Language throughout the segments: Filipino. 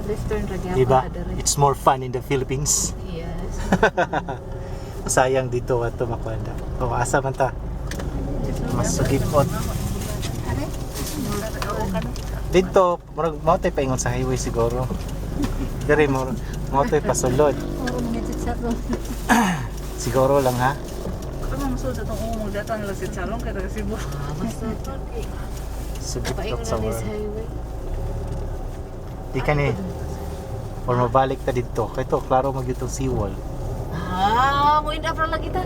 left turn ra gyapon Diba? ta dire. It's more fun in the Philippines. Yes. Sayang dito ato makwanda. O asa man ta? Masugipot. Dito, murag mo tay paingon sa highway siguro. Dire mo tay pasulod. Oro mga chicharron. Siguro lang ha. Ano mo sa itong umong datan lang si Charong kaya taga Cebu. Basta okay. Sugipot Paingon sa na this world. highway. Di ka ni. Or mabalik ta dito. Kaya to, klaro mag itong seawall. Mo inda pra lang kita.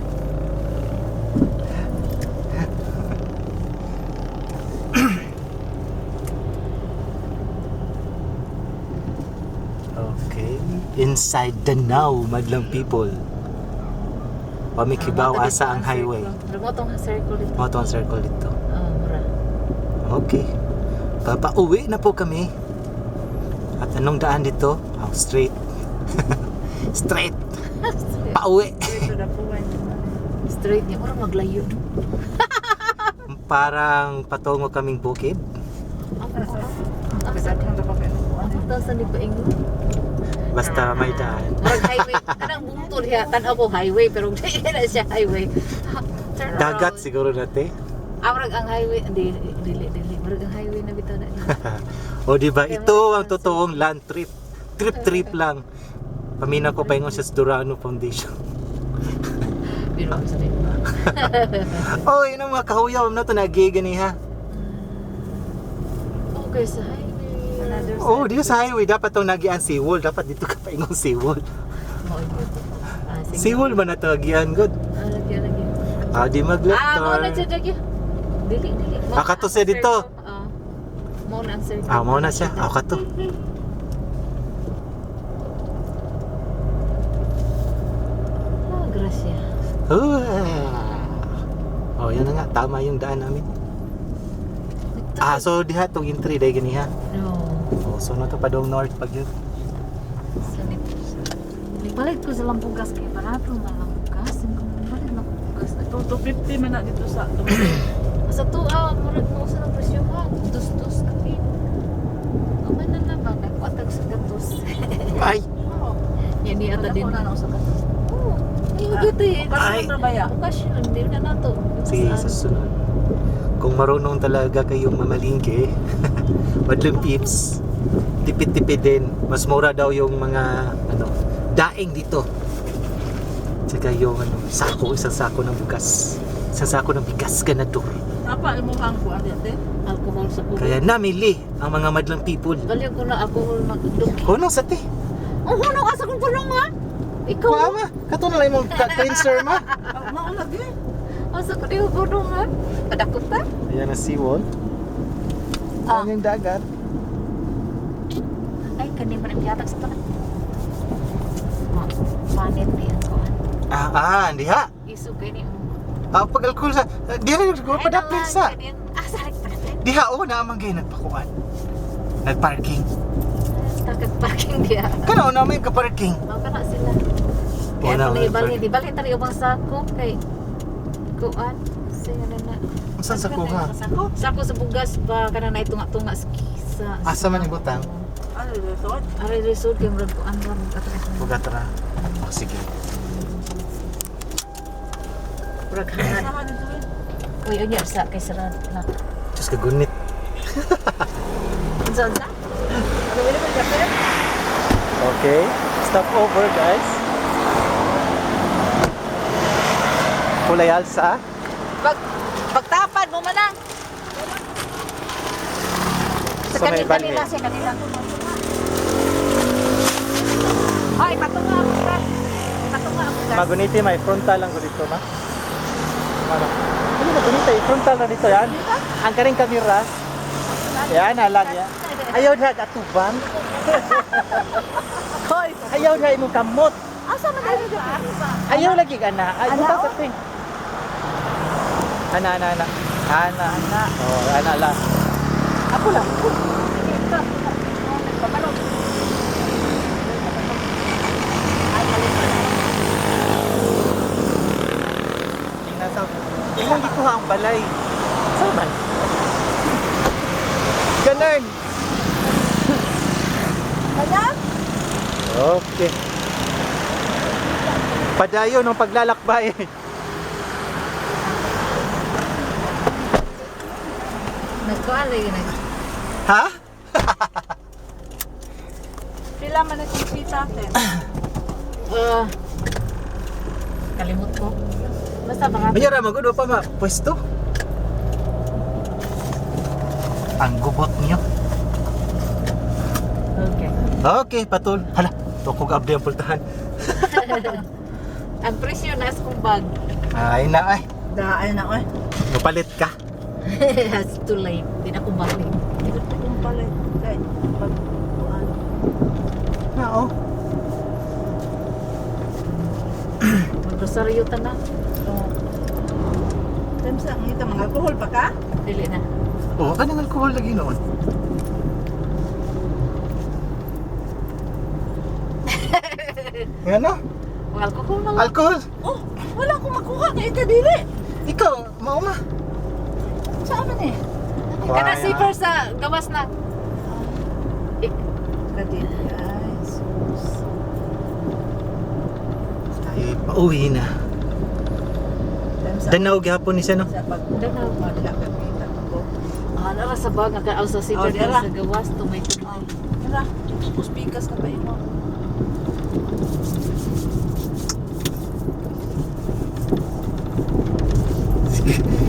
Okay. Inside Danao, madlang people. Pamikibaw asa ang highway. Remotong circle dito. Mo ang circle dito. Mura. Okay. Papauwi na po kami. At anong daan dito? Oh, straight. Straight. Pauwi. Ito na po wine. Straight niya. Mura maglayo. Parang patungo kaming bukid. Kasi ako nang kayo. Ako tasan di pa ingon. Basta may daan. Murag highway. Kanang bungtod siya. Tanaw ko highway. Pero hindi na siya highway. Turn Dagat around. siguro natin. Murag ang highway. Dili. Murag ang highway na bitaw na niya. O diba, ito ang totoong land trip. Trip lang. Pamina ko paingon sa Durano Foundation. Pero sa rin. Oh, yun ang mga kahuyaw na to nagigani ha. Okay, sa highway. Another Oh, dito sa highway dapat tong nagian seawall. Dapat dito ka paingon seawall. Mo ito. Sige. Seawall man na to agian good. Lagi. Ah, di mag-left Mo na turn. siya dyan. Dili. Kato siya dito. Mo na ang circle. Ah, mo na siya. Ah, kato. Grasya. Oh, yan na nga. Tama yung daan namin. Ah, so diha tong entry day gani ha. No. Oh, so na to padong north pag yun. Balik ko sa Lampugas kay barato na Lampugas. Balik na Lampugas. Ito 250 man na dito sa Sa tuwa, murag mo sa presyohan. Tus kapin. Aman na na ba? Nagpatag sa gatos. Ay! Yan niya ata din. na sa kato. Oo. Ayun gito eh. Ay. Ano ba ya? Okasyon, hindi na nato. Sige, sa susunod. Kung marunong talaga kayong mamalingke, madlang pips, tipid-tipid din. Mas mura daw yung mga daing dito. Tsaka yung isang sako ng bugas. Isang sako ng bigas ganador. Apa imo hang ko ate? Alcohol sa kubo. Kaya namili ang mga madlang people. Baliw ko na alcohol magdugdog. Kunong sa ti. Oh, hunong asa kong pulong ha? Ikaw Kuha ma. Kato na lang yung cleanser ma. Mao lagi. asa ko diyo pulong ha? Padakot pa? Ayan ang seawall. Ah. Ayan yung dagat. Ay, kanin man ang yatag sa tanan. Panit na yan ko. Hindi ha. Isog kayo ni Pag alcohol sa, di rin ko padaplit sa. Sarik padaplit. Diha o naamang gay nagpakuan. Nagparking. Takat parking dia. Kano na may kaparking. Mao kana sila. Wala, Kaya pala may ibalik, parking. di balik tari ubang sako kay kuan. Sige na. Saan sa kuha? Sako sa bugas pa kana na itunga-tunga sa Asa man ibutang? Ano dito? Ari resort yung rad kuan ra Bugatra. Sige. Murag hangat. Sama dito. Uy, unya sa kay sarad na. Diyos ka gunit. Unsa? Ano wala ba kape? Okay. Stop over guys. Kulay alsa. Pagtapad mo manang. Sa So, may balhe. kanila siya kanila. Ay, patunga ako guys. Patunga ako guys. Maguniti may frontal lang ko dito ma. Ano? Ano maguniti? Frontal na dito yan. Ang karing kamera. Yan, alam yan. Ayaw na atubang. Hoy, Ayaw na imong kamot. asa man tayo dito? Ayaw lagi ka na. Ay, buta sa ting. Ana. Oh, ana lang. Ako lang. Pabalog. Tingnan sa. Tingnan dito ha ang balay. Saan man? Ganun. Kaya? Okay. Padayon ng paglalakbay. Nagkuala yun. Ha? Pila man na kung pizza atin. Kalimut ko. Basta mga... Mayara magod pa ma pwesto. Ang gubot niyo. Okay. Okay, patul. Hala, tukog abdi ang pultahan. Ang presyo na kong bag. Ay na ay. Daan na oy. Mapalit ka. It's too late. Di na ko balik. Ito yung pala. Kaya pag kuan. Oo. Mag-rosaryo ta na. Oh. Temsa ang ito mga alcohol pa ka? Dili na. Oo, kanang alcohol lagi noon. Ano? Mga alcohol na lang. Alcohol? Oh, wala akong makuha na ito dili. Ikaw, mauma. Saan man eh? Kana zipper sa gawas na. Kadili guys. Ay, pauwi na. Temsa. Danaw gihapon ni siya no? Sa pag Danaw. madala ka kita ko. Nara sa bag nga ka sa zipper Oh, dira. sa gawas tumay-tumay. Tara, puspikas ka pa imo.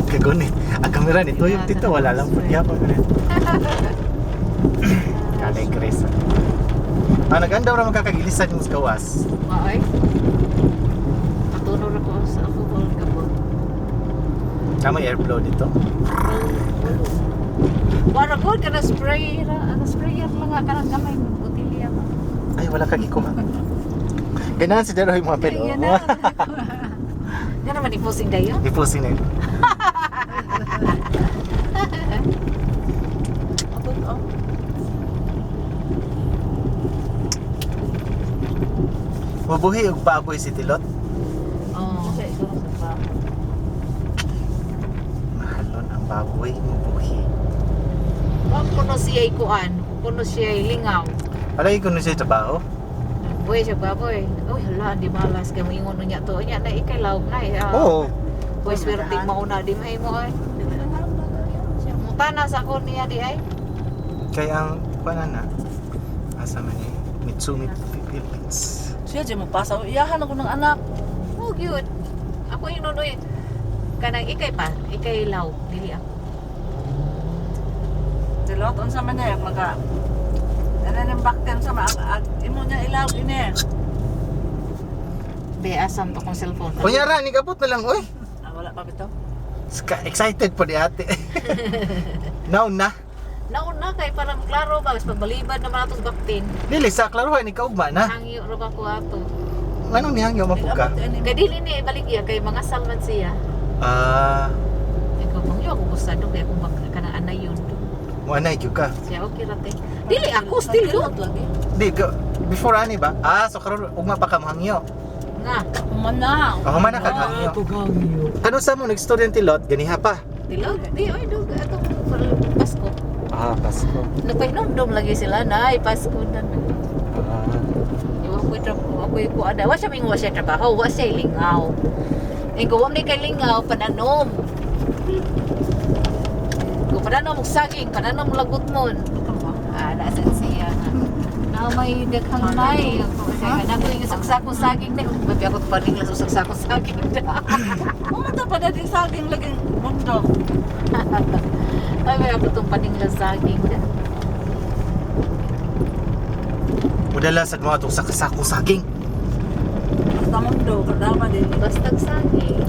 Kagunit. Ang kamera nito yung tito, wala lang po gihapon. Kalay Chris. Naganda ra magkakagilisan mo sa gawas. Maay. Patunor ako sa alcohol kapon. May airflow dito. Wala ko kana spray ra, ana sprayer lang nga kanang gamay mo botilya ba. Ay, wala kang ikuha. Ganahan si Daroy mga pelo. Yan na. Yan naman ipusing dayo. Ipusing na yun. Abot oh. Mabuhi og baboy si Tilot. Oh. Sa ito sa pa. Mahalon ang baboy, mabuhi. Wag kuno siya kuan, kuno siya lingaw. Alay ko na siya trabaho. Boy siya baboy. Uy, hala di malas kay moingon niya to. Nya na ikay lawg na. Oo. Boy swerte mauna di mahimo ay. Mutana sa ko niya di ay. Kaya ang banana, asa man eh, Mitsumi Philippines. Siya di mo pasa. Iyahan ako ng anak. Oh, cute. Ako yung nunoy. Kanang ikay pa, ikay law, dili ako. Dilot on sa man eh maga. Ano nang bakten sa imo niya ilaw ini. Be asam to kong cellphone. Kunyara, nigabot na lang, oy. Wala pa bitaw. Excited po di ate. Now na. Nauna kay parang klaro ba, mas pagbalibad naman ato sa baktin. Dili sa klaruhan ni kaugma na. Hangyo ro ba ko ato. Anong nihangyo mapuka? Kay dili ni baligya kay mga salman siya. Ah, Ikaw bang yo ako gustado kay kung baka kana anay yun. mo anay gyud ka. Siya okay rate. Dili ako still yun. lagi. Di before ani ba? Ah, so karon ugma pa ka mahangyo. Nga. Mana. Ako man ka hangyo. hangyo. Ano sa mo nag-student tilot ganiha pa? Dilo, di oy dug ato Pasko. Ah, Pasko. Nagpainom-dom lagi sila na ay Pasko na. Ah. Iwan ko ito, ako'y ko ada. Wa siya mingaw siya trabaho, wa siya lingaw. Eh, kung wala kay lingaw, pananom. Kung pananom og saging, pananom lagot mo. Nasan siya. Na may daghang nay. Kana ko yung saksakong saging na. Babi ako paning lang sa saksakong saging na. Pumunta pa na din sa aking laging mundo. Ay, may ako itong paning lang saging na. Udala sa mga itong sakong saging. Sa mundo, kadama din. Bastag saging.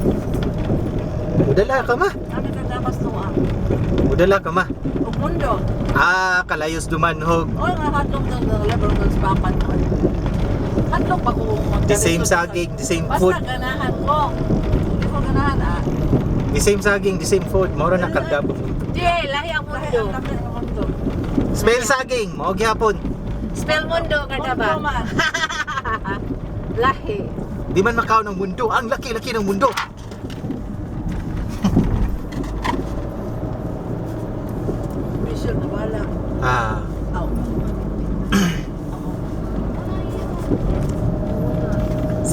Udala ka ma. Ano kadamas to ah? Udala ka ma. O mundo. Ah, kalayos dumanhog. O nga hatlong ng level ng papan ko. Hatlong pa ko. The same saging, the same Basta food. ganahan ko. Hindi ko ganahan ah. The same saging, the same food. Maura na kadabog. Di, lahi ang Lahi mundo. ang kami ng mundo. Smell saging, mao gihapon. Spell mundo kada ba? Mundo man. Lahi. Di man makaw ng mundo. Ang laki-laki ng mundo. Mission na wala. Ah, Aw.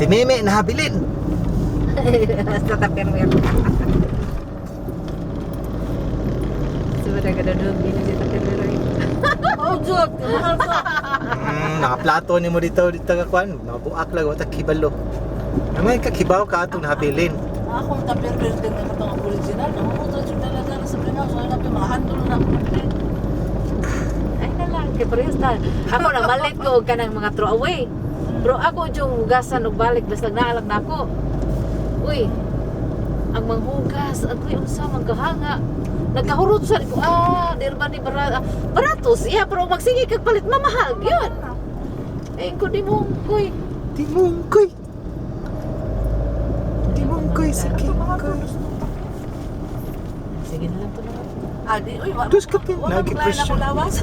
Si Meme nahabilin. Sa Tupperware. Sudah kadudog din si Tupperware. Oh, Jod, mahal ka. Nakaplato ni mo dito kakuan. Nabuak lang wata kibalo. Naman kakibaw ka atong nahabilin. Akong Tupperware din na itong original. Namumunta siya talaga sa Pinaw. So, nabi, makahandol na ako. Ay na lang, kay parehas na. Ako na malit ko og kanang mga throw away. Pero ako yung hugasan og balik basta naalag na ako. Uy, ang manghugas, agoy unsa man kahanga. Nagkahurot sa ko, dirba ni baratos. Iya, pero magsige kag palit mamahal yun. Eh ko di mo koy. Dimungkoy. Dimungkoy sige. Sige na lang to na. Di, uy, Dus ka pa, wala lagi maglain ako presyo. lawas.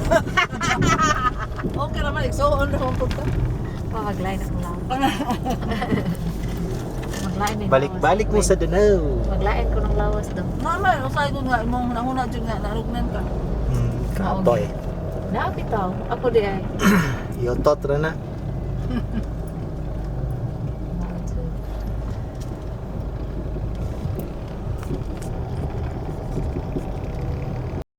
Okay naman, igsoon na akong punta. Maglain ako lang. Maglain din. Balik-balik mo sa Danau. Maglain ko ng lawas daw. Naman, usay ko nga, imong nanguna dyan nga, narugnan ka. Kapoy. Naapitaw. Ako di ay. Yotot ra na.